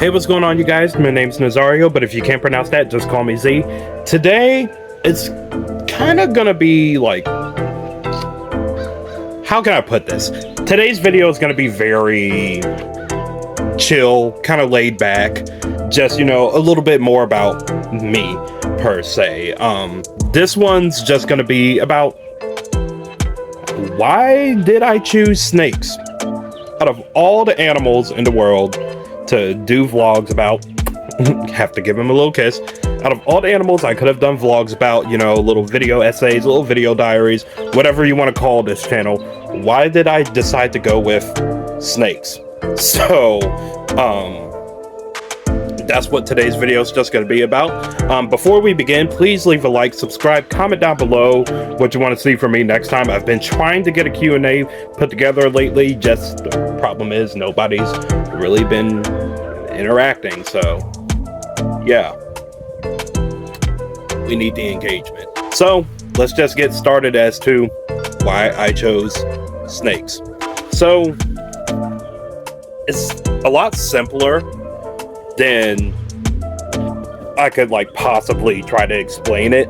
Hey, what's going on, you guys? My name's Nazario, but if you can't pronounce that, just call me Z. Today, it's kind of gonna be like... How can I put this? Today's video is gonna be very chill, kind of laid back. Just, you know, a little bit more about me, per se. This one's just gonna be about... Why did I choose snakes? Out of all the animals in the world to do vlogs about, have to give him a little kiss. Out of all the animals I could have done vlogs about, you know, little video essays, little video diaries, whatever you want to call this channel, why did I decide to go with snakes? So, that's what today's video is just going to be about. Before we begin, please leave a like, subscribe, comment down below what you want to see from me next time. I've been trying to get a Q&A put together lately, just the problem is nobody's really been interacting, so yeah, we need the engagement. So let's just get started as to why I chose snakes. So it's a lot simpler than I could like possibly try to explain it.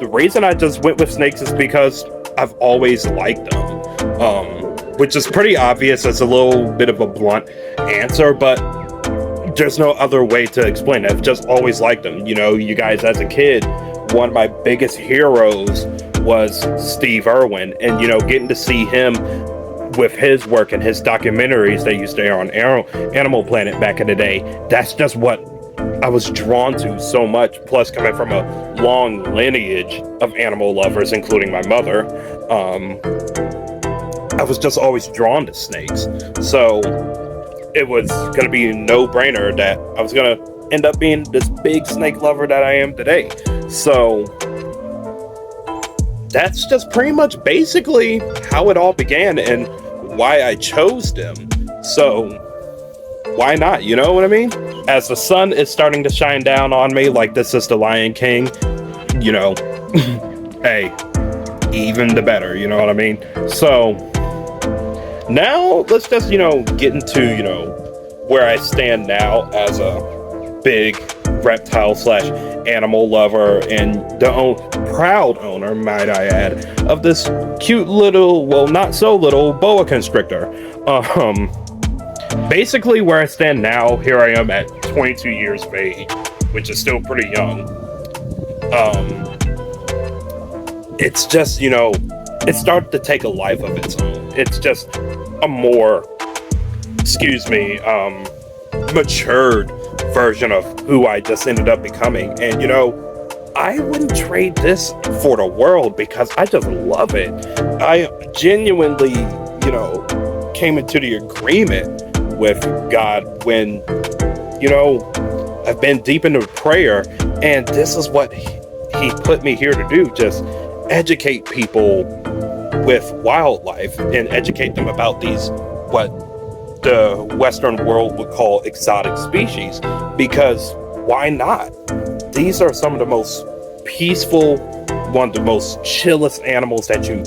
The reason I just went with snakes is because I've always liked them, which is pretty obvious. It's a little bit of a blunt answer, but there's no other way to explain it. I've just always liked them. You know, you guys, as a kid, one of my biggest heroes was Steve Irwin, and you know, getting to see him with his work and his documentaries that used to air on Animal Planet back in the day, that's just what I was drawn to so much. Plus, coming from a long lineage of animal lovers, including my mother, I was just always drawn to snakes. So it was going to be a no-brainer that I was going to end up being this big snake lover that I am today. So that's just pretty much basically how it all began and why I chose them. So why not? You know what I mean? As the sun is starting to shine down on me, like this is the Lion King, you know, hey, even the better, you know what I mean? So now let's just, you know, get into, you know, where I stand now as a big reptile slash animal lover and the proud owner, might I add, of this cute little, well, not so little boa constrictor. Basically where I stand now, here I am at 22 years of age, which is still pretty young. It's just, you know, it started to take a life of its own. It's just a more, matured version of who I just ended up becoming. And you know, I wouldn't trade this for the world because I just love it. I genuinely, you know, came into the agreement with God when, you know, I've been deep into prayer, and this is what he put me here to do, just educate people with wildlife and educate them about these, what the Western world would call exotic species, because why not? These are some of the most peaceful, one of the most chillest animals that you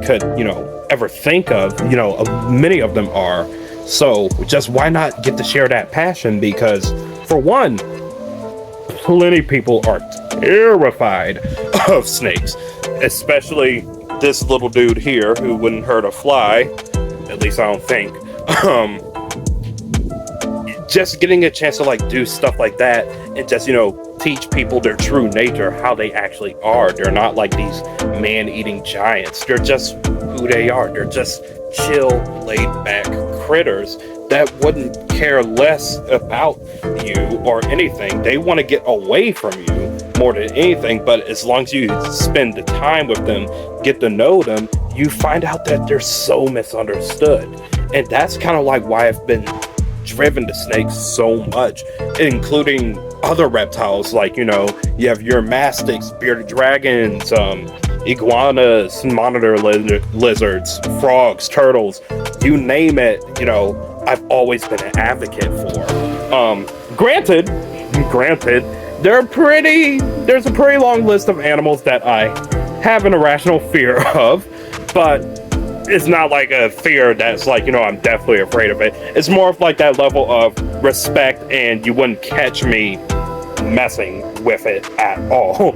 could, you know, ever think of. You know, many of them are. So just why not get to share that passion? Because for one, plenty of people are terrified of snakes, especially this little dude here who wouldn't hurt a fly, at least I don't think. Just getting a chance to like do stuff like that and just, you know, teach people their true nature, how they actually are. They're not like these man-eating giants. They're just who they are. They're just chill, laid-back critters that wouldn't care less about you or anything. They want to get away from you more than anything, but as long as you spend the time with them, get to know them, you find out that they're so misunderstood. And that's kind of like why I've been driven to snakes so much, including other reptiles, like, you know, you have your mastics, bearded dragons, iguanas, monitor lizards, frogs, turtles, you name it. You know, I've always been an advocate for. Granted, there's a pretty long list of animals that I have an irrational fear of, but it's not like a fear that's like, I'm definitely afraid of it. It's more of like that level of respect, and you wouldn't catch me messing with it at all.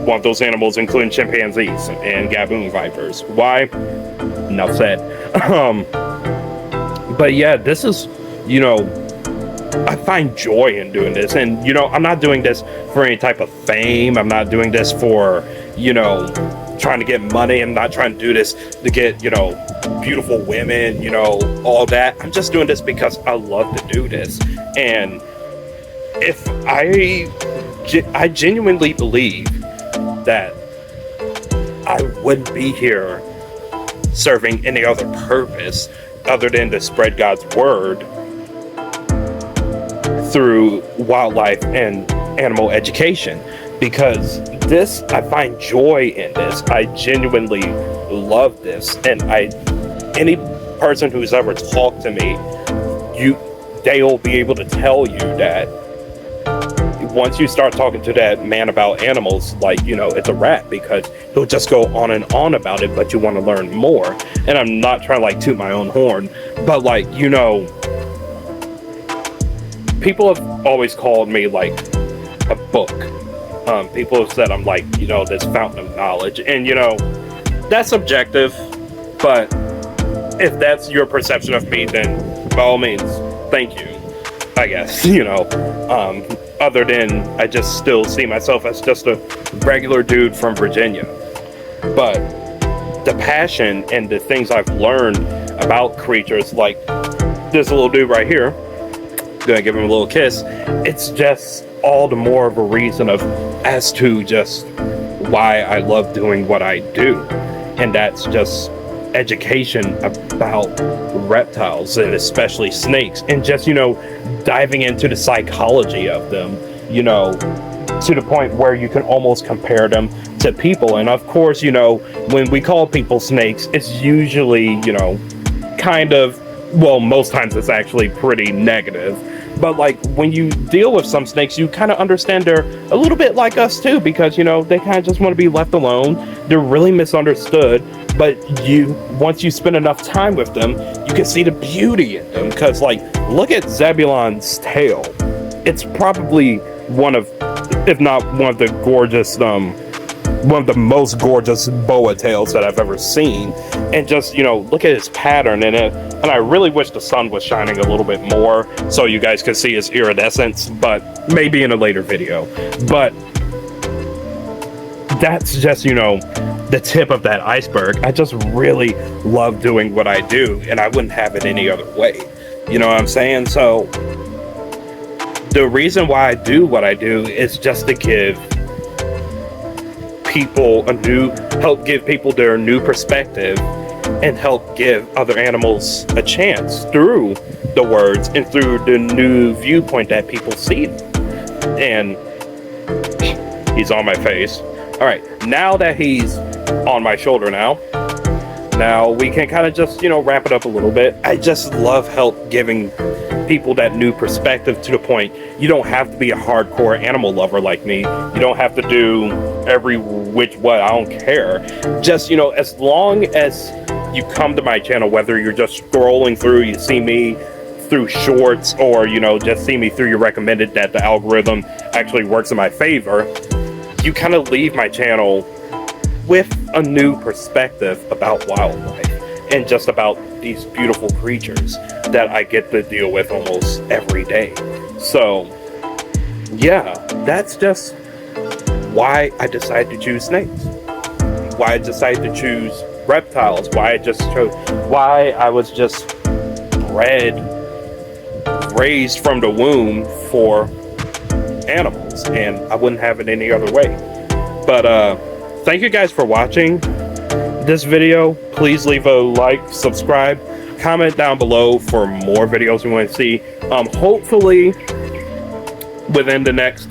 One of those animals, including chimpanzees and gaboon vipers. Why? Enough said. But yeah, this is, I find joy in doing this. And, I'm not doing this for any type of fame. I'm not doing this for, trying to get money. I'm not trying to do this to get, beautiful women, all that. I'm just doing this because I love to do this. And if I genuinely believe that I wouldn't be here serving any other purpose other than to spread God's word through wildlife and animal education, because this, I find joy in this. I genuinely love this, and any person who's ever talked to me, they'll be able to tell you that once you start talking to that man about animals, it's a wrap, because he'll just go on and on about it, but you want to learn more. And I'm not trying to toot my own horn, but people have always called me a book. People have said I'm this fountain of knowledge, and that's subjective, but if that's your perception of me, then by all means, thank you, I guess. Other than I just still see myself as just a regular dude from Virginia. But the passion and the things I've learned about creatures like this little dude right here, gonna give him a little kiss, it's just all the more of a reason as to just why I love doing what I do. And that's just education about reptiles, and especially snakes, and just diving into the psychology of them, to the point where you can almost compare them to people. And of course, when we call people snakes, it's usually kind of, well, most times it's actually pretty negative. But when you deal with some snakes, you kind of understand they're a little bit like us too, because they kind of just want to be left alone. They're really misunderstood. But once you spend enough time with them, you can see the beauty in them. Because look at Zebulon's tail. It's probably one of, if not one of the gorgeous, one of the most gorgeous boa tails that I've ever seen. And just, look at its pattern in it. And I really wish the sun was shining a little bit more so you guys could see its iridescence, but maybe in a later video. But that's just, the tip of that iceberg. I just really love doing what I do, and I wouldn't have it any other way. You know what I'm saying? So the reason why I do what I do is just to give people help give people their new perspective, and help give other animals a chance through the words and through the new viewpoint that people see. And he's on my face. All right, now that he's on my shoulder now we can kind of just, wrap it up a little bit. I just love help giving people that new perspective, to the point you don't have to be a hardcore animal lover like me. You don't have to do every which way. I don't care. Just, as long as you come to my channel, whether you're just scrolling through, you see me through shorts, or, just see me through your recommended, that the algorithm actually works in my favor, you kind of leave my channel with a new perspective about wildlife and just about these beautiful creatures that I get to deal with almost every day. So yeah, that's just why I decided to choose snakes, why I decided to choose reptiles, why I was just raised from the womb for animals, and I wouldn't have it any other way. But thank you guys for watching this video. Please leave a like, subscribe, comment down below for more videos you want to see. Hopefully within the next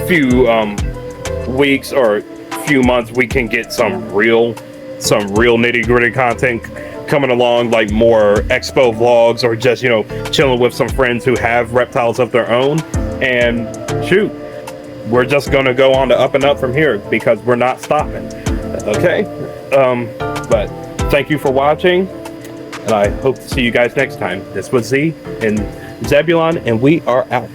few weeks or few months, we can get some real nitty-gritty content coming along, like more expo vlogs, or just chilling with some friends who have reptiles of their own. And shoot, we're just gonna go on to up and up from here, because we're not stopping. Okay, But thank you for watching, and I hope to see you guys next time. This was Z and Zebulon, and we are out.